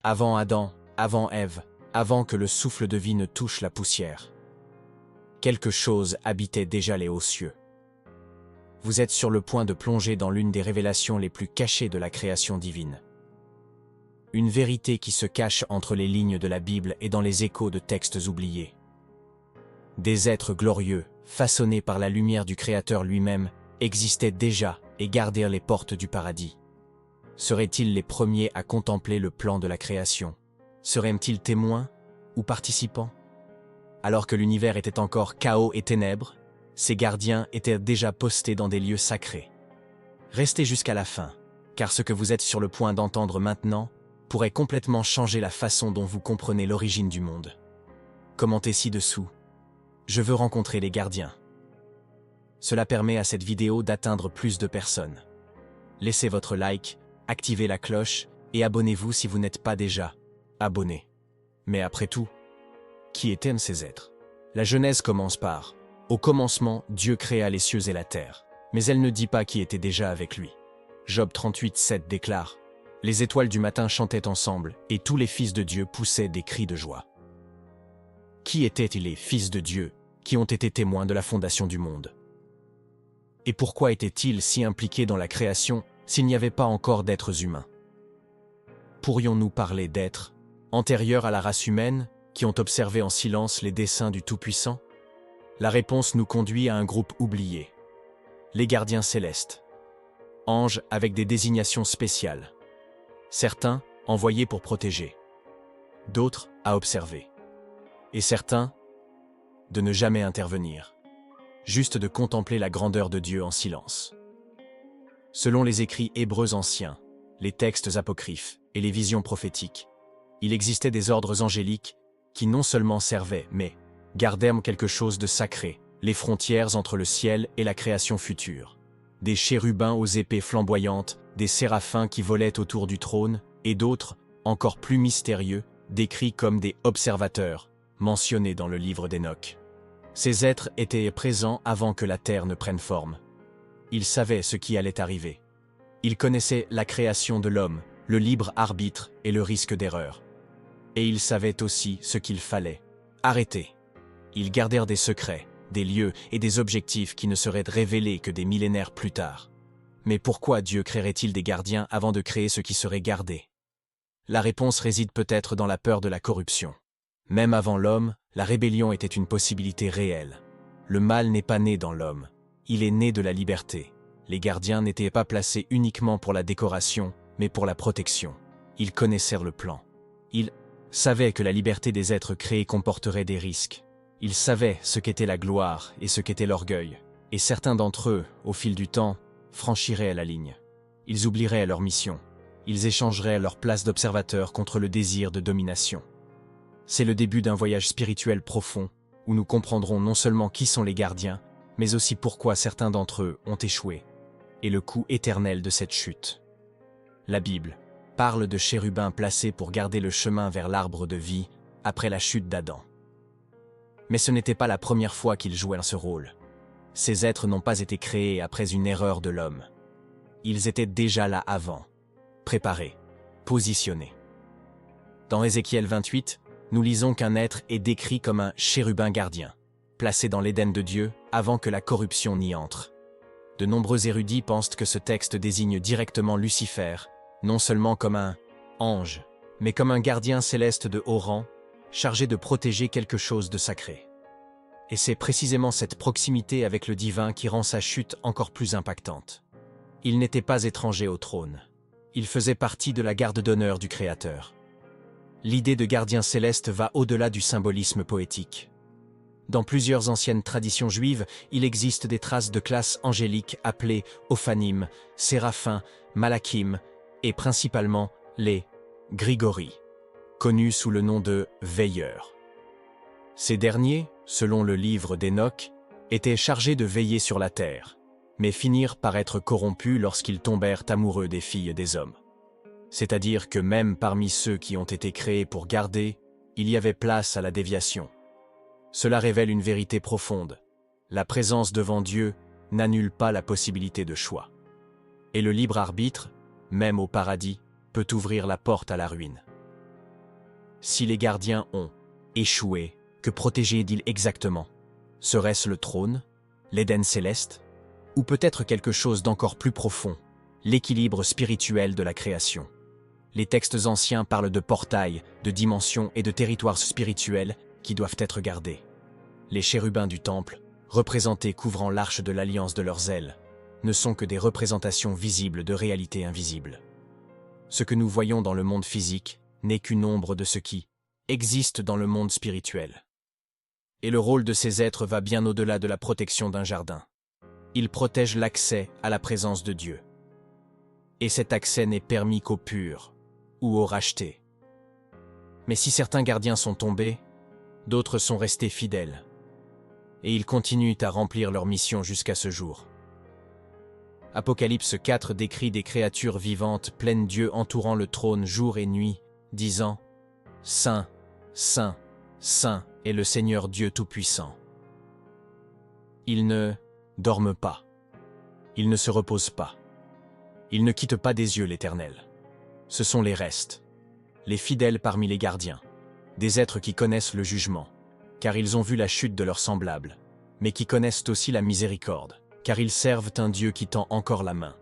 avant Adam, avant Ève, avant que le souffle de vie ne touche la poussière. Quelque chose habitait déjà les hauts cieux. Vous êtes sur le point de plonger dans l'une des révélations les plus cachées de la création divine. Une vérité qui se cache entre les lignes de la Bible et dans les échos de textes oubliés. Des êtres glorieux, façonnés par la lumière du Créateur lui-même, existaient déjà et gardirent les portes du paradis. Seraient-ils les premiers à contempler le plan de la création? Seraient-ils témoins ou participants? Alors que l'univers était encore chaos et ténèbres, ces gardiens étaient déjà postés dans des lieux sacrés. Restez jusqu'à la fin, car ce que vous êtes sur le point d'entendre maintenant pourrait complètement changer la façon dont vous comprenez l'origine du monde. Commentez ci-dessous. Je veux rencontrer les gardiens. Cela permet à cette vidéo d'atteindre plus de personnes. Laissez votre like, activez la cloche et abonnez-vous si vous n'êtes pas déjà abonné. Mais après tout, qui étaient ces êtres? La Genèse commence par « Au commencement, Dieu créa les cieux et la terre », mais elle ne dit pas qui était déjà avec lui. Job 38:7 déclare « Les étoiles du matin chantaient ensemble, et tous les fils de Dieu poussaient des cris de joie. » Qui étaient les fils de Dieu qui ont été témoins de la fondation du monde? Et pourquoi étaient-ils si impliqués dans la création s'il n'y avait pas encore d'êtres humains? Pourrions-nous parler d'êtres antérieurs à la race humaine qui ont observé en silence les desseins du Tout-Puissant? La réponse nous conduit à un groupe oublié. Les gardiens célestes. Anges avec des désignations spéciales. Certains envoyés pour protéger. D'autres à observer. Et certains de ne jamais intervenir. Juste de contempler la grandeur de Dieu en silence. Selon les écrits hébreux anciens, les textes apocryphes et les visions prophétiques, il existait des ordres angéliques qui non seulement servaient, mais gardèrent quelque chose de sacré, les frontières entre le ciel et la création future. Des chérubins aux épées flamboyantes, des séraphins qui volaient autour du trône, et d'autres, encore plus mystérieux, décrits comme des observateurs, mentionnés dans le livre d'Enoch. Ces êtres étaient présents avant que la terre ne prenne forme. Ils savaient ce qui allait arriver. Ils connaissaient la création de l'homme, le libre arbitre et le risque d'erreur. Et ils savaient aussi ce qu'il fallait arrêter. Ils gardèrent des secrets, des lieux et des objectifs qui ne seraient révélés que des millénaires plus tard. Mais pourquoi Dieu créerait-il des gardiens avant de créer ce qui serait gardé? La réponse réside peut-être dans la peur de la corruption. Même avant l'homme, la rébellion était une possibilité réelle. Le mal n'est pas né dans l'homme, il est né de la liberté. Les gardiens n'étaient pas placés uniquement pour la décoration, mais pour la protection. Ils connaissaient le plan. Ils savaient que la liberté des êtres créés comporterait des risques. Ils savaient ce qu'était la gloire et ce qu'était l'orgueil. Et certains d'entre eux, au fil du temps, franchiraient la ligne. Ils oublieraient leur mission. Ils échangeraient leur place d'observateur contre le désir de domination. C'est le début d'un voyage spirituel profond, où nous comprendrons non seulement qui sont les gardiens, mais aussi pourquoi certains d'entre eux ont échoué, et le coût éternel de cette chute. La Bible parle de chérubins placés pour garder le chemin vers l'arbre de vie après la chute d'Adam. Mais ce n'était pas la première fois qu'ils jouaient ce rôle. Ces êtres n'ont pas été créés après une erreur de l'homme. Ils étaient déjà là avant, préparés, positionnés. Dans Ézéchiel 28, nous lisons qu'un être est décrit comme un chérubin gardien, placé dans l'Éden de Dieu avant que la corruption n'y entre. De nombreux érudits pensent que ce texte désigne directement Lucifer, non seulement comme un ange, mais comme un gardien céleste de haut rang, chargé de protéger quelque chose de sacré. Et c'est précisément cette proximité avec le divin qui rend sa chute encore plus impactante. Il n'était pas étranger au trône. Il faisait partie de la garde d'honneur du Créateur. L'idée de gardien céleste va au-delà du symbolisme poétique. Dans plusieurs anciennes traditions juives, il existe des traces de classes angéliques appelées Ophanim, Séraphins, Malakim et principalement les Grigori, connus sous le nom de veilleurs. Ces derniers, selon le livre d'Enoch, étaient chargés de veiller sur la terre, mais finirent par être corrompus lorsqu'ils tombèrent amoureux des filles des hommes. C'est-à-dire que même parmi ceux qui ont été créés pour garder, il y avait place à la déviation. Cela révèle une vérité profonde. La présence devant Dieu n'annule pas la possibilité de choix. Et le libre arbitre, même au paradis, peut ouvrir la porte à la ruine. Si les gardiens ont échoué, que protégeaient-ils exactement? Serait-ce le trône, l'Éden céleste, ou peut-être quelque chose d'encore plus profond, l'équilibre spirituel de la création? Les textes anciens parlent de portails, de dimensions et de territoires spirituels qui doivent être gardés. Les chérubins du temple, représentés couvrant l'arche de l'alliance de leurs ailes, ne sont que des représentations visibles de réalités invisibles. Ce que nous voyons dans le monde physique n'est qu'une ombre de ce qui existe dans le monde spirituel. Et le rôle de ces êtres va bien au-delà de la protection d'un jardin. Ils protègent l'accès à la présence de Dieu. Et cet accès n'est permis qu'aux purs ou aux rachetés. Mais si certains gardiens sont tombés, d'autres sont restés fidèles. Et ils continuent à remplir leur mission jusqu'à ce jour. Apocalypse 4 décrit des créatures vivantes pleines d'yeux entourant le trône jour et nuit, disant « Saint, Saint, Saint est le Seigneur Dieu Tout-Puissant ». Ils ne dorment pas. Ils ne se reposent pas. Ils ne quittent pas des yeux l'Éternel. Ce sont les restes, les fidèles parmi les gardiens, des êtres qui connaissent le jugement, car ils ont vu la chute de leurs semblables, mais qui connaissent aussi la miséricorde, car ils servent un Dieu qui tend encore la main.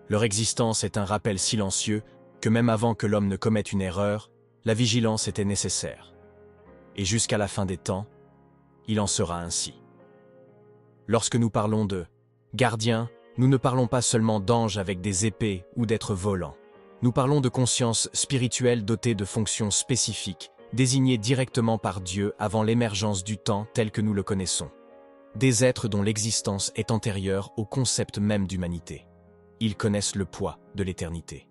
Leur existence est un rappel silencieux que même avant que l'homme ne commette une erreur, la vigilance était nécessaire. Et jusqu'à la fin des temps, il en sera ainsi. Lorsque nous parlons de gardiens, nous ne parlons pas seulement d'anges avec des épées ou d'êtres volants. Nous parlons de conscience spirituelle dotée de fonctions spécifiques, désignées directement par Dieu avant l'émergence du temps tel que nous le connaissons. Des êtres dont l'existence est antérieure au concept même d'humanité. Ils connaissent le poids de l'éternité.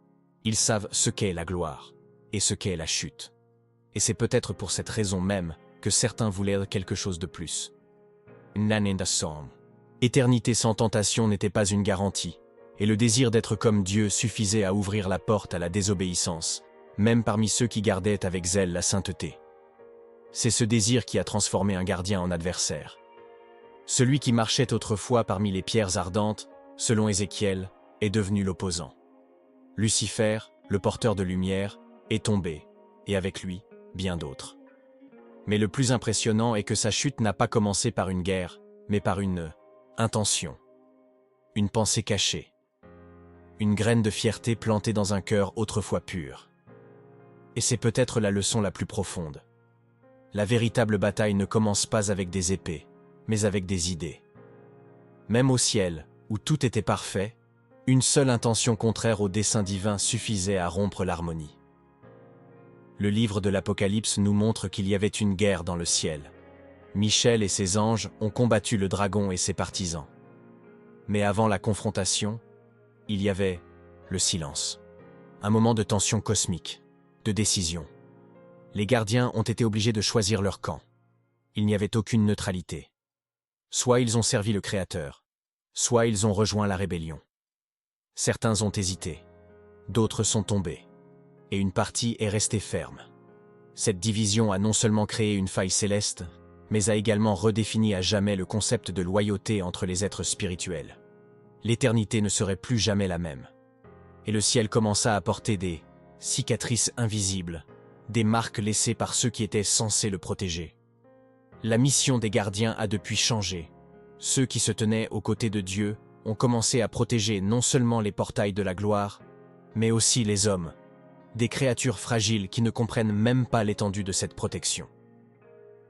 Ils savent ce qu'est la gloire et ce qu'est la chute. Et c'est peut-être pour cette raison même que certains voulaient quelque chose de plus. Éternité sans tentation n'était pas une garantie, et le désir d'être comme Dieu suffisait à ouvrir la porte à la désobéissance, même parmi ceux qui gardaient avec zèle la sainteté. C'est ce désir qui a transformé un gardien en adversaire. Celui qui marchait autrefois parmi les pierres ardentes, selon Ézéchiel, est devenu l'opposant. Lucifer, le porteur de lumière, est tombé, et avec lui, bien d'autres. Mais le plus impressionnant est que sa chute n'a pas commencé par une guerre, mais par une intention, une pensée cachée, une graine de fierté plantée dans un cœur autrefois pur. Et c'est peut-être la leçon la plus profonde. La véritable bataille ne commence pas avec des épées, mais avec des idées. Même au ciel, où tout était parfait, une seule intention contraire au dessein divin suffisait à rompre l'harmonie. Le livre de l'Apocalypse nous montre qu'il y avait une guerre dans le ciel. Michel et ses anges ont combattu le dragon et ses partisans. Mais avant la confrontation, il y avait le silence. Un moment de tension cosmique, de décision. Les gardiens ont été obligés de choisir leur camp. Il n'y avait aucune neutralité. Soit ils ont servi le Créateur, soit ils ont rejoint la rébellion. Certains ont hésité, d'autres sont tombés, et une partie est restée ferme. Cette division a non seulement créé une faille céleste, mais a également redéfini à jamais le concept de loyauté entre les êtres spirituels. L'éternité ne serait plus jamais la même. Et le ciel commença à porter des cicatrices invisibles, des marques laissées par ceux qui étaient censés le protéger. La mission des gardiens a depuis changé. Ceux qui se tenaient aux côtés de Dieu ont commencé à protéger non seulement les portails de la gloire, mais aussi les hommes, des créatures fragiles qui ne comprennent même pas l'étendue de cette protection.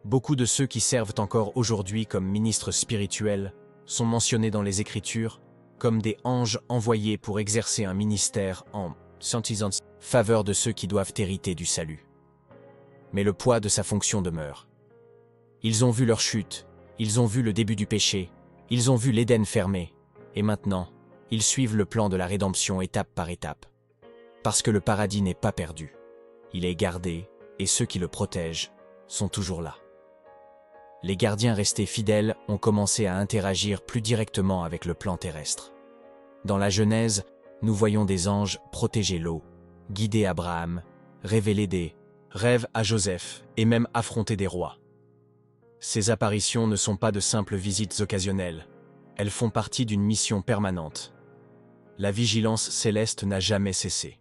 Beaucoup de ceux qui servent encore aujourd'hui comme ministres spirituels sont mentionnés dans les Écritures comme des anges envoyés pour exercer un ministère en faveur de ceux qui doivent hériter du salut. Mais le poids de sa fonction demeure. Ils ont vu leur chute, ils ont vu le début du péché, ils ont vu l'Éden fermé, et maintenant, ils suivent le plan de la rédemption étape par étape. Parce que le paradis n'est pas perdu, il est gardé, et ceux qui le protègent sont toujours là. Les gardiens restés fidèles ont commencé à interagir plus directement avec le plan terrestre. Dans la Genèse, nous voyons des anges protéger Lot, guider Abraham, révéler des rêves à Joseph et même affronter des rois. Ces apparitions ne sont pas de simples visites occasionnelles, elles font partie d'une mission permanente. La vigilance céleste n'a jamais cessé.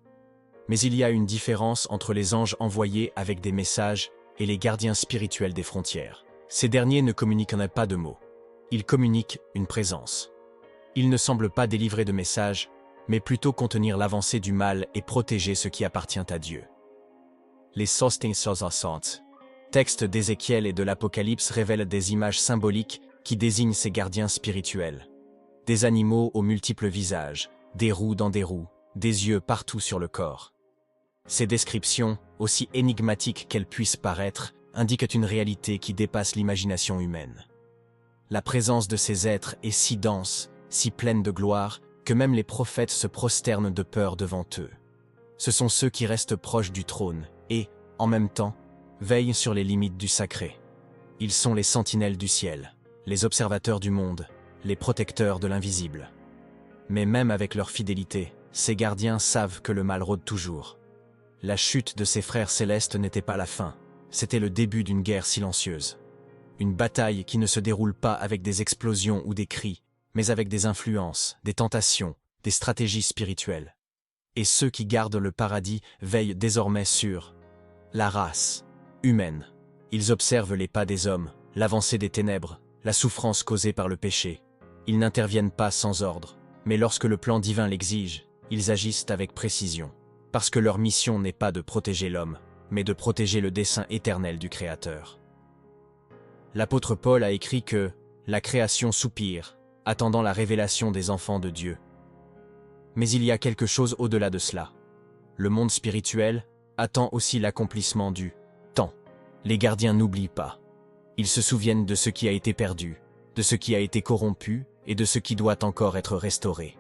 Mais il y a une différence entre les anges envoyés avec des messages et les gardiens spirituels des frontières. Ces derniers ne communiquent pas de mots. Ils communiquent une présence. Ils ne semblent pas délivrer de messages, mais plutôt contenir l'avancée du mal et protéger ce qui appartient à Dieu. Les textes d'Ézéchiel et de l'Apocalypse révèlent des images symboliques qui désignent ces gardiens spirituels. Des animaux aux multiples visages, des roues dans des roues, des yeux partout sur le corps. Ces descriptions, aussi énigmatiques qu'elles puissent paraître, indiquent une réalité qui dépasse l'imagination humaine. La présence de ces êtres est si dense, si pleine de gloire, que même les prophètes se prosternent de peur devant eux. Ce sont ceux qui restent proches du trône et, en même temps, veillent sur les limites du sacré. Ils sont les sentinelles du ciel, les observateurs du monde, les protecteurs de l'invisible. Mais même avec leur fidélité, ces gardiens savent que le mal rôde toujours. La chute de ces frères célestes n'était pas la fin, c'était le début d'une guerre silencieuse. Une bataille qui ne se déroule pas avec des explosions ou des cris, mais avec des influences, des tentations, des stratégies spirituelles. Et ceux qui gardent le paradis veillent désormais sur la race humaine. Ils observent les pas des hommes, l'avancée des ténèbres, la souffrance causée par le péché. Ils n'interviennent pas sans ordre, mais lorsque le plan divin l'exige, ils agissent avec précision. Parce que leur mission n'est pas de protéger l'homme, mais de protéger le dessein éternel du Créateur. L'apôtre Paul a écrit que la création soupire, attendant la révélation des enfants de Dieu. Mais il y a quelque chose au-delà de cela. Le monde spirituel attend aussi l'accomplissement du temps. Les gardiens n'oublient pas. Ils se souviennent de ce qui a été perdu, de ce qui a été corrompu et de ce qui doit encore être restauré.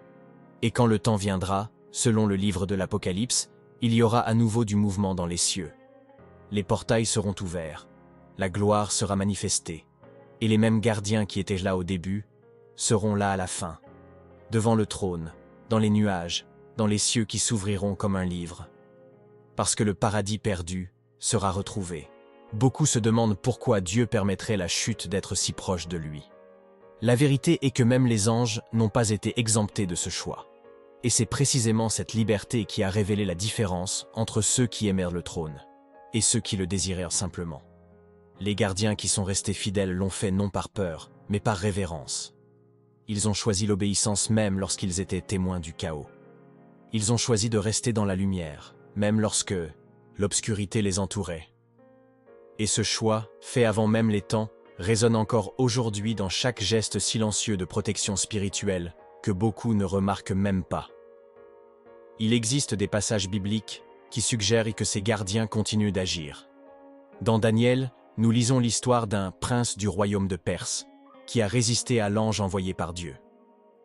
Et quand le temps viendra, selon le livre de l'Apocalypse, il y aura à nouveau du mouvement dans les cieux. Les portails seront ouverts, la gloire sera manifestée, et les mêmes gardiens qui étaient là au début seront là à la fin, devant le trône, dans les nuages, dans les cieux qui s'ouvriront comme un livre. Parce que le paradis perdu sera retrouvé. Beaucoup se demandent pourquoi Dieu permettrait la chute d'être si proche de lui. La vérité est que même les anges n'ont pas été exemptés de ce choix. Et c'est précisément cette liberté qui a révélé la différence entre ceux qui aimèrent le trône et ceux qui le désirèrent simplement. Les gardiens qui sont restés fidèles l'ont fait non par peur, mais par révérence. Ils ont choisi l'obéissance même lorsqu'ils étaient témoins du chaos. Ils ont choisi de rester dans la lumière, même lorsque l'obscurité les entourait. Et ce choix, fait avant même les temps, résonne encore aujourd'hui dans chaque geste silencieux de protection spirituelle que beaucoup ne remarquent même pas. Il existe des passages bibliques qui suggèrent que ces gardiens continuent d'agir. Dans Daniel, nous lisons l'histoire d'un prince du royaume de Perse qui a résisté à l'ange envoyé par Dieu.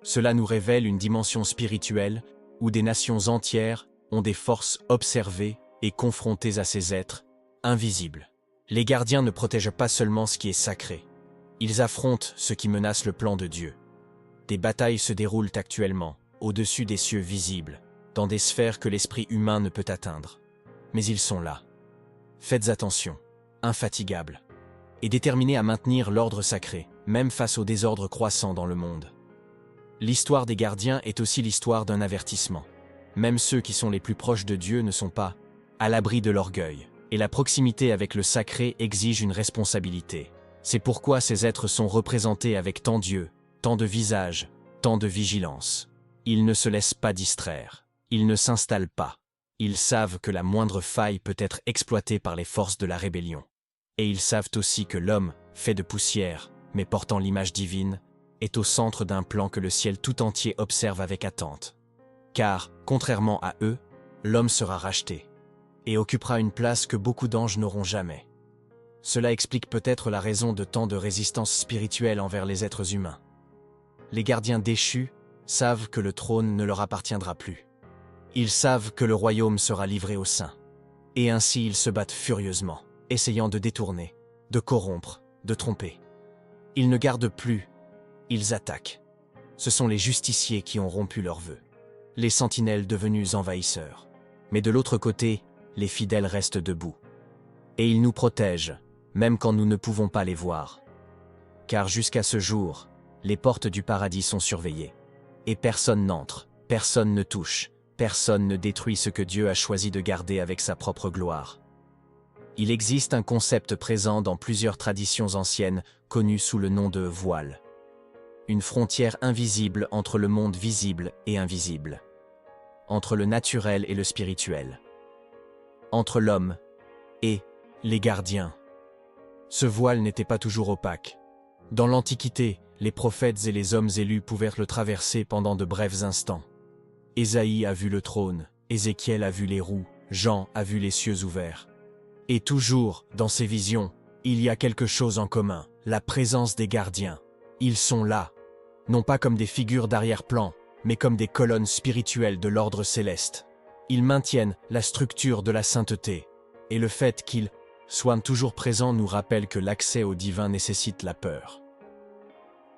Cela nous révèle une dimension spirituelle où des nations entières ont des forces observées et confrontées à ces êtres invisibles. Les gardiens ne protègent pas seulement ce qui est sacré. Ils affrontent ce qui menace le plan de Dieu. Des batailles se déroulent actuellement, au-dessus des cieux visibles, dans des sphères que l'esprit humain ne peut atteindre. Mais ils sont là. Faites attention, infatigables, et déterminés à maintenir l'ordre sacré, même face au désordre croissant dans le monde. L'histoire des gardiens est aussi l'histoire d'un avertissement. Même ceux qui sont les plus proches de Dieu ne sont pas à l'abri de l'orgueil, et la proximité avec le sacré exige une responsabilité. C'est pourquoi ces êtres sont représentés avec tant d'yeux, tant de visages, tant de vigilance. Ils ne se laissent pas distraire. Ils ne s'installent pas. Ils savent que la moindre faille peut être exploitée par les forces de la rébellion. Et ils savent aussi que l'homme, fait de poussière, mais portant l'image divine, est au centre d'un plan que le ciel tout entier observe avec attente. Car, contrairement à eux, l'homme sera racheté et occupera une place que beaucoup d'anges n'auront jamais. Cela explique peut-être la raison de tant de résistance spirituelle envers les êtres humains. Les gardiens déchus savent que le trône ne leur appartiendra plus. Ils savent que le royaume sera livré aux saints. Et ainsi ils se battent furieusement, essayant de détourner, de corrompre, de tromper. Ils ne gardent plus, ils attaquent. Ce sont les justiciers qui ont rompu leurs vœux, les sentinelles devenus envahisseurs. Mais de l'autre côté, les fidèles restent debout. Et ils nous protègent, même quand nous ne pouvons pas les voir. Car jusqu'à ce jour, les portes du paradis sont surveillées. Et personne n'entre, personne ne touche, personne ne détruit ce que Dieu a choisi de garder avec sa propre gloire. Il existe un concept présent dans plusieurs traditions anciennes, connu sous le nom de voile. Une frontière invisible entre le monde visible et invisible. Entre le naturel et le spirituel. Entre l'homme et les gardiens. Ce voile n'était pas toujours opaque. Dans l'Antiquité, les prophètes et les hommes élus pouvaient le traverser pendant de brefs instants. Ésaïe a vu le trône, Ézéchiel a vu les roues, Jean a vu les cieux ouverts. Et toujours, dans ces visions, il y a quelque chose en commun, la présence des gardiens. Ils sont là, non pas comme des figures d'arrière-plan, mais comme des colonnes spirituelles de l'ordre céleste. Ils maintiennent la structure de la sainteté, et le fait qu'ils soient toujours présents nous rappelle que l'accès au divin nécessite la peur.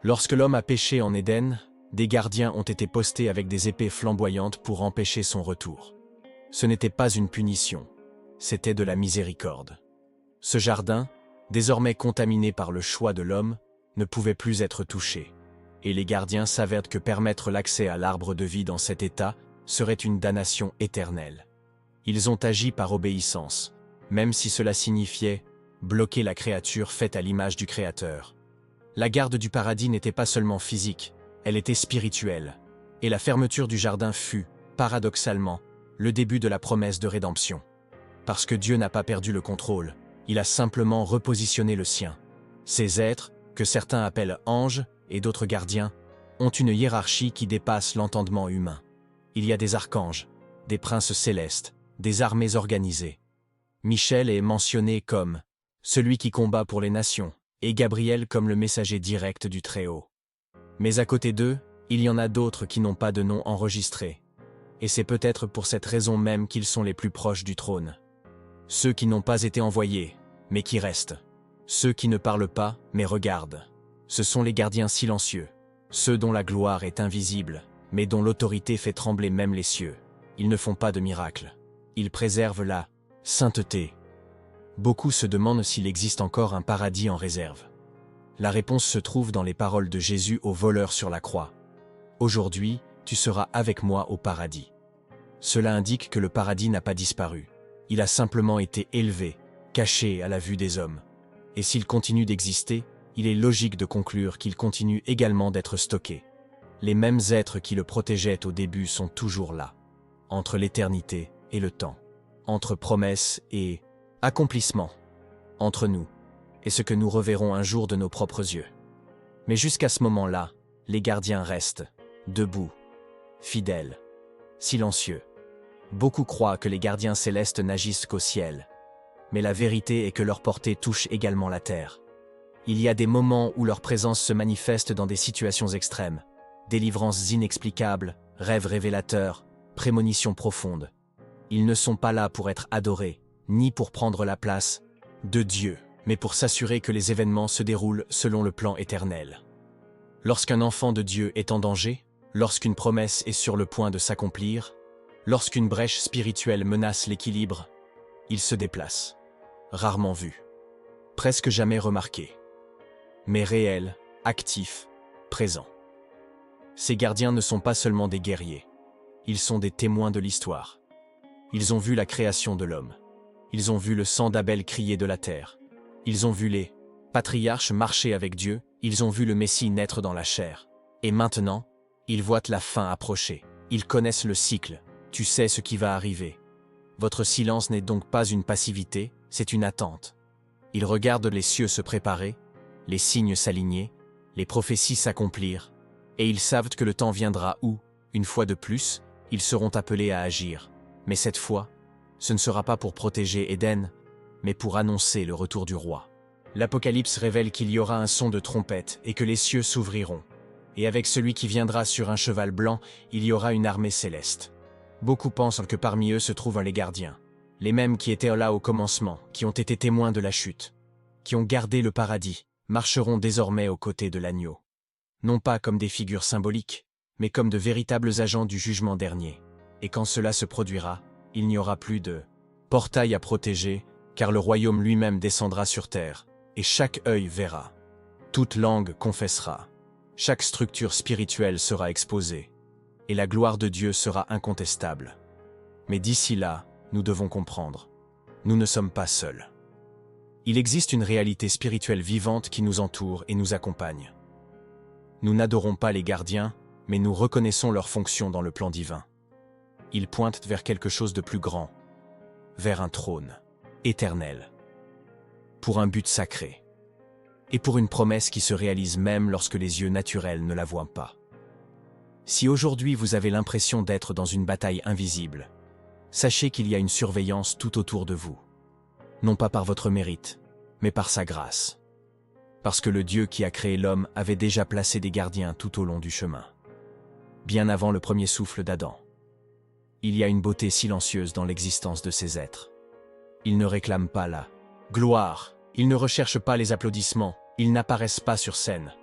Lorsque l'homme a péché en Éden, des gardiens ont été postés avec des épées flamboyantes pour empêcher son retour. Ce n'était pas une punition, c'était de la miséricorde. Ce jardin, désormais contaminé par le choix de l'homme, ne pouvait plus être touché. Et les gardiens savaient que permettre l'accès à l'arbre de vie dans cet état serait une damnation éternelle. Ils ont agi par obéissance, même si cela signifiait bloquer la créature faite à l'image du Créateur. La garde du paradis n'était pas seulement physique, elle était spirituelle. Et la fermeture du jardin fut, paradoxalement, le début de la promesse de rédemption. Parce que Dieu n'a pas perdu le contrôle, il a simplement repositionné le sien. Ces êtres, que certains appellent anges et d'autres gardiens, ont une hiérarchie qui dépasse l'entendement humain. Il y a des archanges, des princes célestes, des armées organisées. Michel est mentionné comme celui qui combat pour les nations, et Gabriel comme le messager direct du Très-Haut. Mais à côté d'eux, il y en a d'autres qui n'ont pas de nom enregistré. Et c'est peut-être pour cette raison même qu'ils sont les plus proches du trône. Ceux qui n'ont pas été envoyés, mais qui restent. Ceux qui ne parlent pas, mais regardent. Ce sont les gardiens silencieux. Ceux dont la gloire est invisible, mais dont l'autorité fait trembler même les cieux. Ils ne font pas de miracles. Ils préservent la sainteté. Beaucoup se demandent s'il existe encore un paradis en réserve. La réponse se trouve dans les paroles de Jésus au voleur sur la croix. « Aujourd'hui, tu seras avec moi au paradis. » Cela indique que le paradis n'a pas disparu. Il a simplement été élevé, caché à la vue des hommes. Et s'il continue d'exister, il est logique de conclure qu'il continue également d'être stocké. Les mêmes êtres qui le protégeaient au début sont toujours là, entre l'éternité et le temps, entre promesse et accomplissement, entre nous et ce que nous reverrons un jour de nos propres yeux. Mais jusqu'à ce moment-là, les gardiens restent, debout, fidèles, silencieux. Beaucoup croient que les gardiens célestes n'agissent qu'au ciel, mais la vérité est que leur portée touche également la terre. Il y a des moments où leur présence se manifeste dans des situations extrêmes, délivrances inexplicables, rêves révélateurs, prémonitions profondes. Ils ne sont pas là pour être adorés, ni pour prendre la place de Dieu, mais pour s'assurer que les événements se déroulent selon le plan éternel. Lorsqu'un enfant de Dieu est en danger, lorsqu'une promesse est sur le point de s'accomplir, lorsqu'une brèche spirituelle menace l'équilibre, il se déplace. Rarement vu, presque jamais remarqué, mais réel, actif, présent. Ces gardiens ne sont pas seulement des guerriers, ils sont des témoins de l'histoire. Ils ont vu la création de l'homme. Ils ont vu le sang d'Abel crier de la terre. Ils ont vu les patriarches marcher avec Dieu, ils ont vu le Messie naître dans la chair. Et maintenant, ils voient la fin approcher. Ils connaissent le cycle, tu sais ce qui va arriver. Votre silence n'est donc pas une passivité, c'est une attente. Ils regardent les cieux se préparer, les signes s'aligner, les prophéties s'accomplir, et ils savent que le temps viendra où, une fois de plus, ils seront appelés à agir. Mais cette fois, ce ne sera pas pour protéger Éden, mais pour annoncer le retour du roi. L'Apocalypse révèle qu'il y aura un son de trompette et que les cieux s'ouvriront. Et avec celui qui viendra sur un cheval blanc, il y aura une armée céleste. Beaucoup pensent que parmi eux se trouvent les gardiens, les mêmes qui étaient là au commencement, qui ont été témoins de la chute, qui ont gardé le paradis, marcheront désormais aux côtés de l'agneau. Non pas comme des figures symboliques, mais comme de véritables agents du jugement dernier. Et quand cela se produira, il n'y aura plus de portail à protéger, car le royaume lui-même descendra sur terre, et chaque œil verra. Toute langue confessera. Chaque structure spirituelle sera exposée. et la gloire de Dieu sera incontestable. Mais d'ici là, nous devons comprendre. Nous ne sommes pas seuls. Il existe une réalité spirituelle vivante qui nous entoure et nous accompagne. Nous n'adorons pas les gardiens, mais nous reconnaissons leur fonction dans le plan divin. Ils pointent vers quelque chose de plus grand, vers un trône, éternel, pour un but sacré, et pour une promesse qui se réalise même lorsque les yeux naturels ne la voient pas. Si aujourd'hui vous avez l'impression d'être dans une bataille invisible, sachez qu'il y a une surveillance tout autour de vous. Non pas par votre mérite, mais par sa grâce. Parce que le Dieu qui a créé l'homme avait déjà placé des gardiens tout au long du chemin. Bien avant le premier souffle d'Adam. Il y a une beauté silencieuse dans l'existence de ces êtres. Ils ne réclament pas la gloire, ils ne recherchent pas les applaudissements, ils n'apparaissent pas sur scène.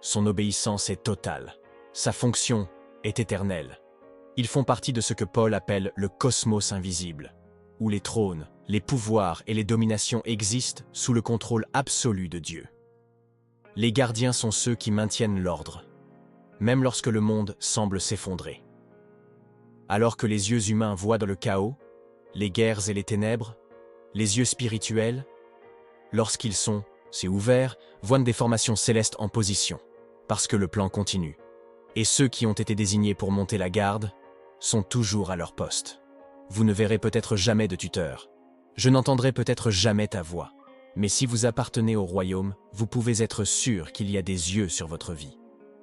Son obéissance est totale, sa fonction est éternelle. Ils font partie de ce que Paul appelle le cosmos invisible, où les trônes, les pouvoirs et les dominations existent sous le contrôle absolu de Dieu. Les gardiens sont ceux qui maintiennent l'ordre, même lorsque le monde semble s'effondrer. Alors que les yeux humains voient dans le chaos, les guerres et les ténèbres, les yeux spirituels, lorsqu'ils sont, c'est ouvert, voient des formations célestes en position, parce que le plan continue. Et ceux qui ont été désignés pour monter la garde sont toujours à leur poste. Vous ne verrez peut-être jamais de tuteur. Je n'entendrai peut-être jamais ta voix. Mais si vous appartenez au royaume, vous pouvez être sûr qu'il y a des yeux sur votre vie.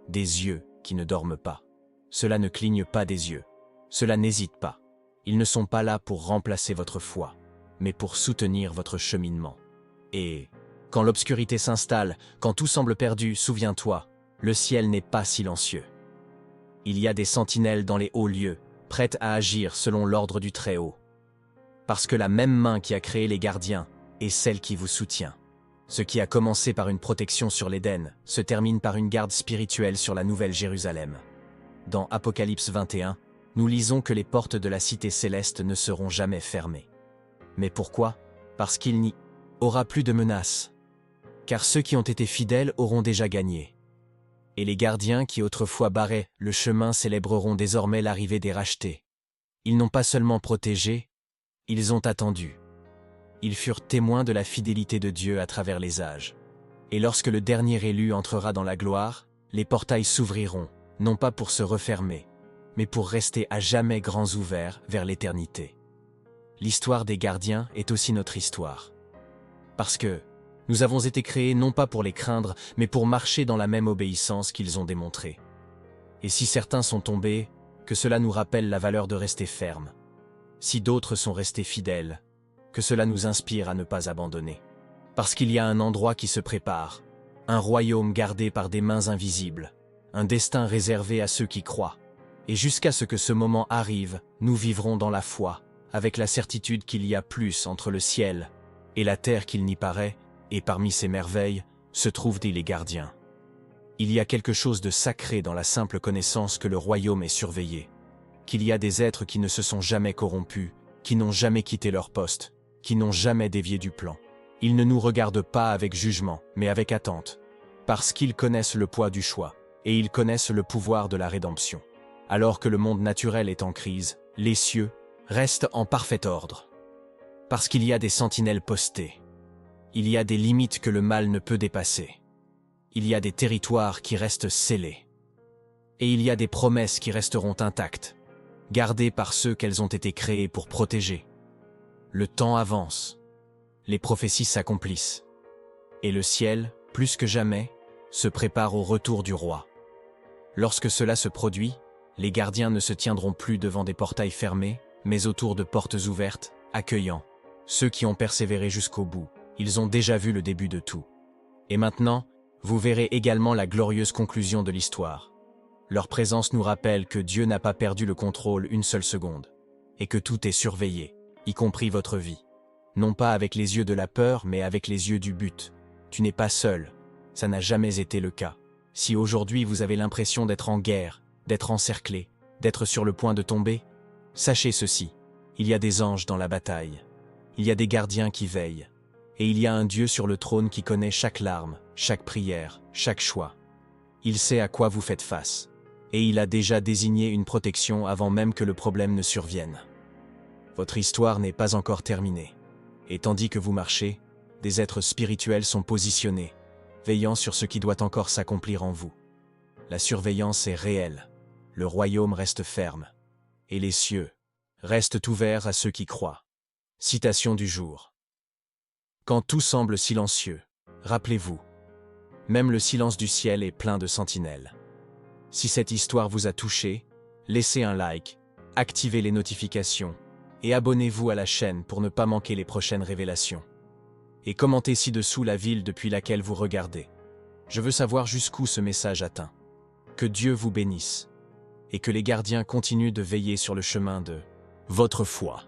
Des yeux qui ne dorment pas. Cela ne cligne pas des yeux. Cela n'hésite pas. Ils ne sont pas là pour remplacer votre foi, mais pour soutenir votre cheminement. Et quand l'obscurité s'installe, quand tout semble perdu, souviens-toi, le ciel n'est pas silencieux. Il y a des sentinelles dans les hauts lieux, prêtes à agir selon l'ordre du Très-Haut. Parce que la même main qui a créé les gardiens est celle qui vous soutient. Ce qui a commencé par une protection sur l'Éden se termine par une garde spirituelle sur la Nouvelle Jérusalem. Dans Apocalypse 21, nous lisons que les portes de la cité céleste ne seront jamais fermées. Mais pourquoi? Parce qu'il n'y aura plus de menaces. Car ceux qui ont été fidèles auront déjà gagné. Et les gardiens qui autrefois barraient le chemin célébreront désormais l'arrivée des rachetés. Ils n'ont pas seulement protégé, ils ont attendu. Ils furent témoins de la fidélité de Dieu à travers les âges. Et lorsque le dernier élu entrera dans la gloire, les portails s'ouvriront, non pas pour se refermer, mais pour rester à jamais grands ouverts vers l'éternité. L'histoire des gardiens est aussi notre histoire. Parce que nous avons été créés non pas pour les craindre, mais pour marcher dans la même obéissance qu'ils ont démontrée. Et si certains sont tombés, que cela nous rappelle la valeur de rester ferme. Si d'autres sont restés fidèles, que cela nous inspire à ne pas abandonner. Parce qu'il y a un endroit qui se prépare, un royaume gardé par des mains invisibles, un destin réservé à ceux qui croient. Et jusqu'à ce que ce moment arrive, nous vivrons dans la foi, avec la certitude qu'il y a plus entre le ciel et la terre qu'il n'y paraît, et parmi ces merveilles se trouvent les gardiens. Il y a quelque chose de sacré dans la simple connaissance que le royaume est surveillé, qu'il y a des êtres qui ne se sont jamais corrompus, qui n'ont jamais quitté leur poste, qui n'ont jamais dévié du plan. Ils ne nous regardent pas avec jugement, mais avec attente, parce qu'ils connaissent le poids du choix, et ils connaissent le pouvoir de la rédemption. Alors que le monde naturel est en crise, les cieux restent en parfait ordre. Parce qu'il y a des sentinelles postées. Il y a des limites que le mal ne peut dépasser. Il y a des territoires qui restent scellés. Et il y a des promesses qui resteront intactes, gardées par ceux qu'elles ont été créées pour protéger. Le temps avance, les prophéties s'accomplissent, et le ciel, plus que jamais, se prépare au retour du roi. Lorsque cela se produit, les gardiens ne se tiendront plus devant des portails fermés, mais autour de portes ouvertes, accueillant ceux qui ont persévéré jusqu'au bout. Ils ont déjà vu le début de tout. Et maintenant, vous verrez également la glorieuse conclusion de l'histoire. Leur présence nous rappelle que Dieu n'a pas perdu le contrôle une seule seconde, et que tout est surveillé, y compris votre vie. Non pas avec les yeux de la peur, mais avec les yeux du but. Tu n'es pas seul, ça n'a jamais été le cas. Si aujourd'hui vous avez l'impression d'être en guerre, d'être encerclé, d'être sur le point de tomber, sachez ceci, il y a des anges dans la bataille. Il y a des gardiens qui veillent. Et il y a un Dieu sur le trône qui connaît chaque larme, chaque prière, chaque choix. Il sait à quoi vous faites face. et il a déjà désigné une protection avant même que le problème ne survienne. Votre histoire n'est pas encore terminée. Et tandis que vous marchez, des êtres spirituels sont positionnés, veillant sur ce qui doit encore s'accomplir en vous. La surveillance est réelle, le royaume reste ferme, et les cieux restent ouverts à ceux qui croient. Citation du jour. Quand tout semble silencieux, rappelez-vous, même le silence du ciel est plein de sentinelles. Si cette histoire vous a touché, laissez un like, activez les notifications et abonnez-vous à la chaîne pour ne pas manquer les prochaines révélations. Et commentez ci-dessous la ville depuis laquelle vous regardez. Je veux savoir jusqu'où ce message atteint. Que Dieu vous bénisse et que les gardiens continuent de veiller sur le chemin de votre foi.